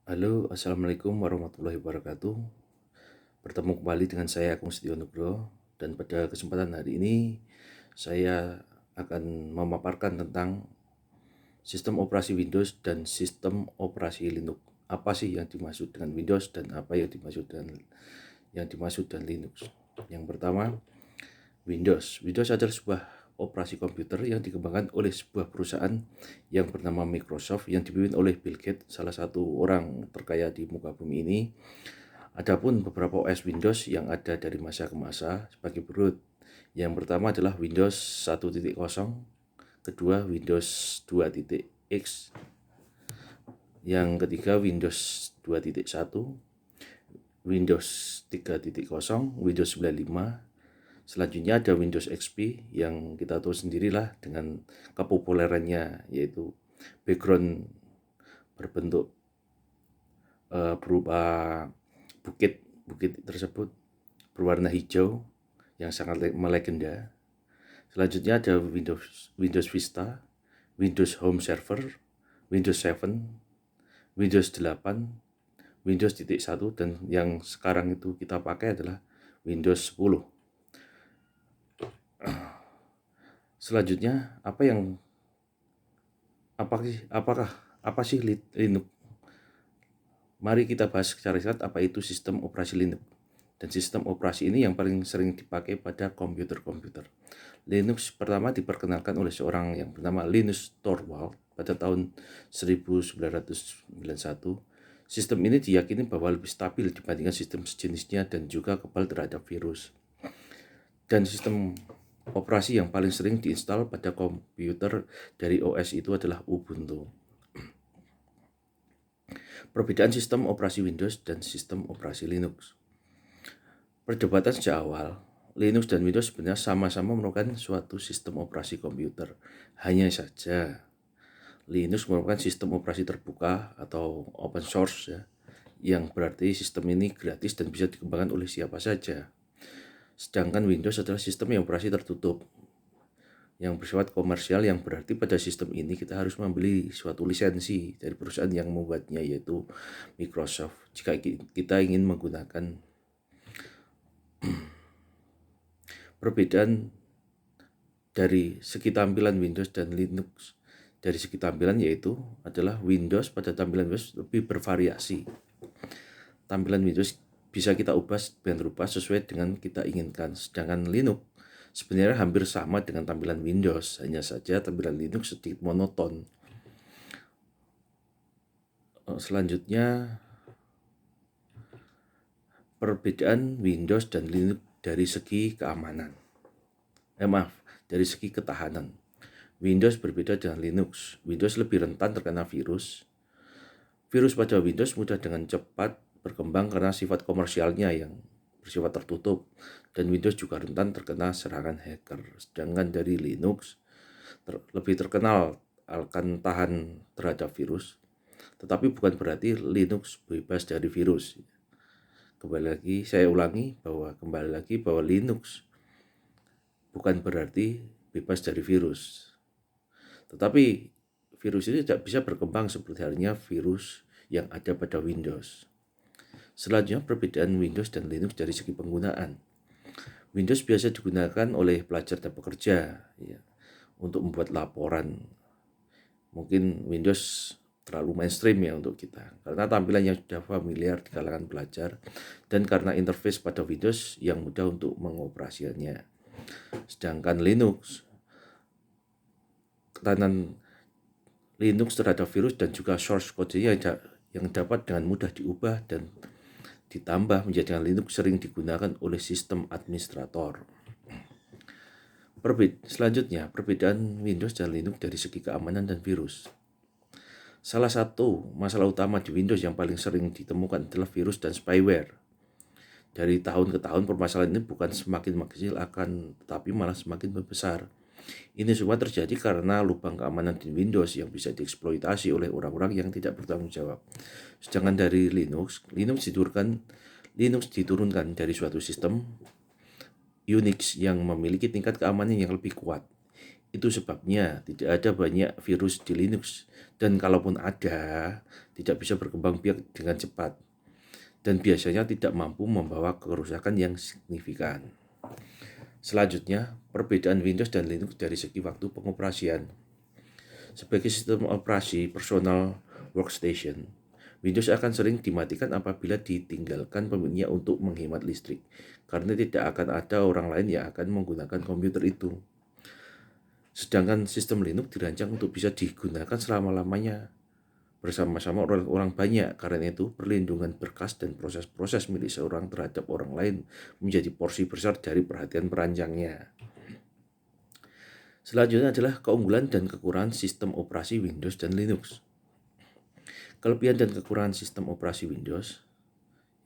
Halo, Assalamualaikum warahmatullahi wabarakatuh. Bertemu kembali dengan saya Agung Setiono Nugroho, dan pada kesempatan hari ini saya akan memaparkan tentang sistem operasi Windows dan sistem operasi Linux. Apa sih yang dimaksud dengan Windows dan apa yang dimaksud dengan Linux? Yang pertama, Windows. Windows adalah sebuah operasi komputer yang dikembangkan oleh sebuah perusahaan yang bernama Microsoft yang dipimpin oleh Bill Gates, salah satu orang terkaya di muka bumi ini. Adapun beberapa OS Windows yang ada dari masa ke masa sebagai berikut. Yang pertama adalah Windows 1.0, kedua Windows 2.x, yang ketiga Windows 2.1, Windows 3.0, Windows 95. Selanjutnya ada Windows XP yang kita tahu sendirilah dengan kepopulerannya, yaitu background berbentuk berupa bukit tersebut berwarna hijau yang sangat melegenda. Selanjutnya ada Windows Vista, Windows Home Server, Windows 7, Windows 8, Windows 1, dan yang sekarang itu kita pakai adalah Windows 10. Selanjutnya, apa sih Linux? Mari kita bahas secara singkat apa itu sistem operasi Linux. Dan sistem operasi ini yang paling sering dipakai pada komputer-komputer. Linux pertama diperkenalkan oleh seorang yang bernama Linus Torvald pada tahun 1991. Sistem ini diyakini bahwa lebih stabil dibandingkan sistem sejenisnya dan juga kebal terhadap virus. Dan sistem operasi yang paling sering diinstal pada komputer dari OS itu adalah Ubuntu. Perbedaan sistem operasi Windows dan sistem operasi Linux. Perdebatan sejak awal, Linux dan Windows sebenarnya sama-sama merupakan suatu sistem operasi komputer. Hanya saja, Linux merupakan sistem operasi terbuka atau open source, ya, yang berarti sistem ini gratis dan bisa dikembangkan oleh siapa saja. Sedangkan Windows adalah sistem yang operasi tertutup, yang bersifat komersial, yang berarti pada sistem ini kita harus membeli suatu lisensi dari perusahaan yang membuatnya, yaitu Microsoft, jika kita ingin menggunakan. Perbedaan dari segi tampilan Windows dan Linux dari segi tampilan yaitu adalah Windows, pada tampilan Windows lebih bervariasi. Tampilan Windows bisa kita ubah dengan rupa sesuai dengan kita inginkan, sedangkan Linux sebenarnya hampir sama dengan tampilan Windows, hanya saja tampilan Linux sedikit monoton. Selanjutnya, perbedaan Windows dan Linux dari segi keamanan. Dari segi ketahanan. Windows berbeda dengan Linux. Windows lebih rentan terkena virus. Virus pada Windows mudah dengan cepat berkembang karena sifat komersialnya yang bersifat tertutup, dan Windows juga rentan terkena serangan hacker. Sedangkan dari Linux lebih terkenal akan tahan terhadap virus, tetapi bukan berarti Linux bebas dari virus. Saya ulangi kembali lagi bahwa Linux bukan berarti bebas dari virus, tetapi virus ini tidak bisa berkembang seperti halnya virus yang ada pada Windows. Selanjutnya, perbedaan Windows dan Linux dari segi penggunaan. Windows biasa digunakan oleh pelajar dan pekerja, ya, untuk membuat laporan. Mungkin Windows terlalu mainstream ya untuk kita, karena tampilannya sudah familiar di kalangan pelajar dan karena interface pada Windows yang mudah untuk mengoperasikannya. Sedangkan Linux, ketahanan Linux terhadap virus dan juga source code-nya yang dapat dengan mudah diubah dan ditambah menjadikan Linux sering digunakan oleh sistem administrator. Selanjutnya, perbedaan Windows dan Linux dari segi keamanan dan virus. Salah satu masalah utama di Windows yang paling sering ditemukan adalah virus dan spyware. Dari tahun ke tahun permasalahan ini bukan semakin mengecil tetapi malah semakin membesar. Ini semua terjadi karena lubang keamanan di Windows yang bisa dieksploitasi oleh orang-orang yang tidak bertanggung jawab. Sedangkan dari Linux diturunkan dari suatu sistem Unix yang memiliki tingkat keamanan yang lebih kuat. Itu sebabnya tidak ada banyak virus di Linux, dan kalaupun ada, tidak bisa berkembang biak dengan cepat, dan biasanya tidak mampu membawa kerusakan yang signifikan. Selanjutnya, perbedaan Windows dan Linux dari segi waktu pengoperasian. Sebagai sistem operasi personal workstation, Windows akan sering dimatikan apabila ditinggalkan pemiliknya untuk menghemat listrik, karena tidak akan ada orang lain yang akan menggunakan komputer itu. Sedangkan sistem Linux dirancang untuk bisa digunakan selama-lamanya bersama-sama orang banyak. Karena itu, perlindungan berkas dan proses-proses milik seorang terhadap orang lain menjadi porsi besar dari perhatian perancangnya. Selanjutnya adalah keunggulan dan kekurangan sistem operasi Windows dan Linux. Kelebihan dan kekurangan sistem operasi Windows.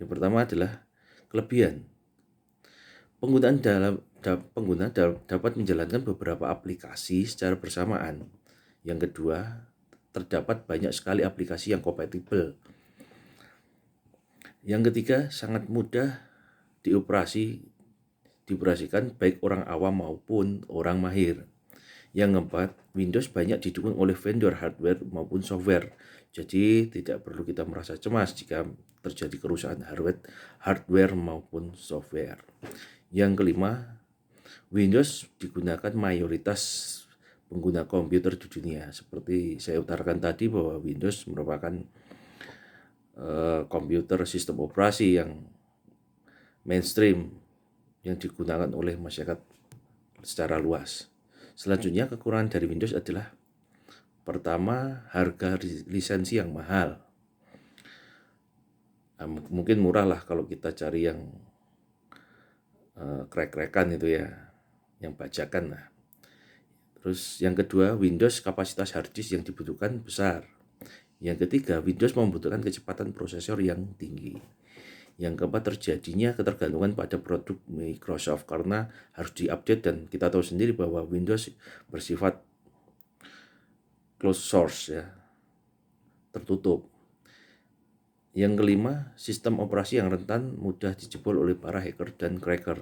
Yang pertama adalah kelebihan. Pengguna dapat menjalankan beberapa aplikasi secara bersamaan. Yang kedua, terdapat banyak sekali aplikasi yang kompatibel. Yang ketiga, sangat mudah dioperasikan baik orang awam maupun orang mahir. Yang keempat, Windows banyak didukung oleh vendor hardware maupun software. Jadi tidak perlu kita merasa cemas jika terjadi kerusakan hardware maupun software. Yang kelima, Windows digunakan mayoritas pengguna komputer di dunia. Seperti saya utarakan tadi bahwa Windows merupakan komputer sistem operasi yang mainstream yang digunakan oleh masyarakat secara luas. Selanjutnya, kekurangan dari Windows adalah pertama, harga lisensi yang mahal. Mungkin murah lah kalau kita cari yang krek-krekan itu ya, yang bajakan lah. Terus yang kedua, Windows kapasitas hard disk yang dibutuhkan besar. Yang ketiga, Windows membutuhkan kecepatan prosesor yang tinggi. Yang keempat, terjadinya ketergantungan pada produk Microsoft karena harus diupdate, dan kita tahu sendiri bahwa Windows bersifat closed source ya, tertutup. Yang kelima, sistem operasi yang rentan mudah dijebol oleh para hacker dan cracker.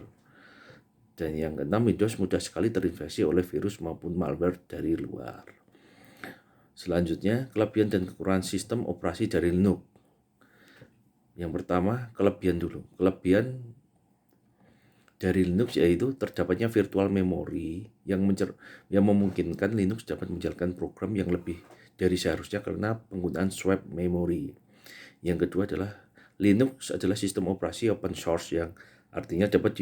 Dan yang keenam, Windows mudah sekali terinfeksi oleh virus maupun malware dari luar. Selanjutnya, kelebihan dan kekurangan sistem operasi dari Linux. Yang pertama, kelebihan dulu. Kelebihan dari Linux yaitu terdapatnya virtual memory yang memungkinkan Linux dapat menjalankan program yang lebih dari seharusnya karena penggunaan swap memory. Yang kedua adalah Linux adalah sistem operasi open source yang artinya dapat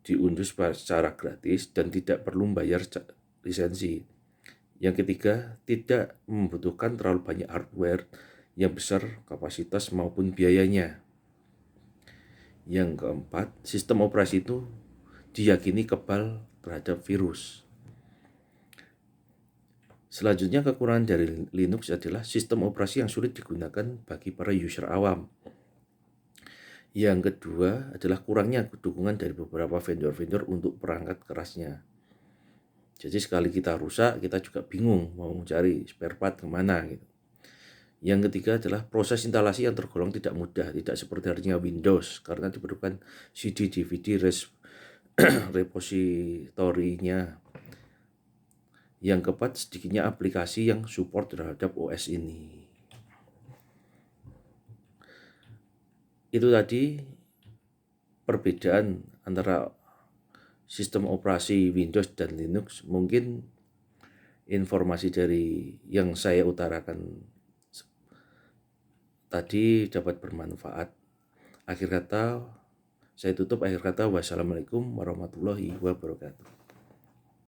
diunduh secara gratis dan tidak perlu membayar lisensi. Yang ketiga, tidak membutuhkan terlalu banyak hardware yang besar kapasitas maupun biayanya. Yang keempat, sistem operasi itu diyakini kebal terhadap virus. Selanjutnya, kekurangan dari Linux adalah sistem operasi yang sulit digunakan bagi para user awam. Yang kedua adalah kurangnya dukungan dari beberapa vendor-vendor untuk perangkat kerasnya. Jadi sekali kita rusak, kita juga bingung mau mencari spare part kemana gitu. Yang ketiga adalah proses instalasi yang tergolong tidak mudah, tidak seperti halnya Windows karena diperlukan CD, DVD, repositorinya. Yang keempat, sedikitnya aplikasi yang support terhadap OS ini. Itu tadi perbedaan antara sistem operasi Windows dan Linux. Mungkin informasi dari yang saya utarakan tadi dapat bermanfaat. Akhir kata, saya tutup akhir kata, wassalamualaikum warahmatullahi wabarakatuh.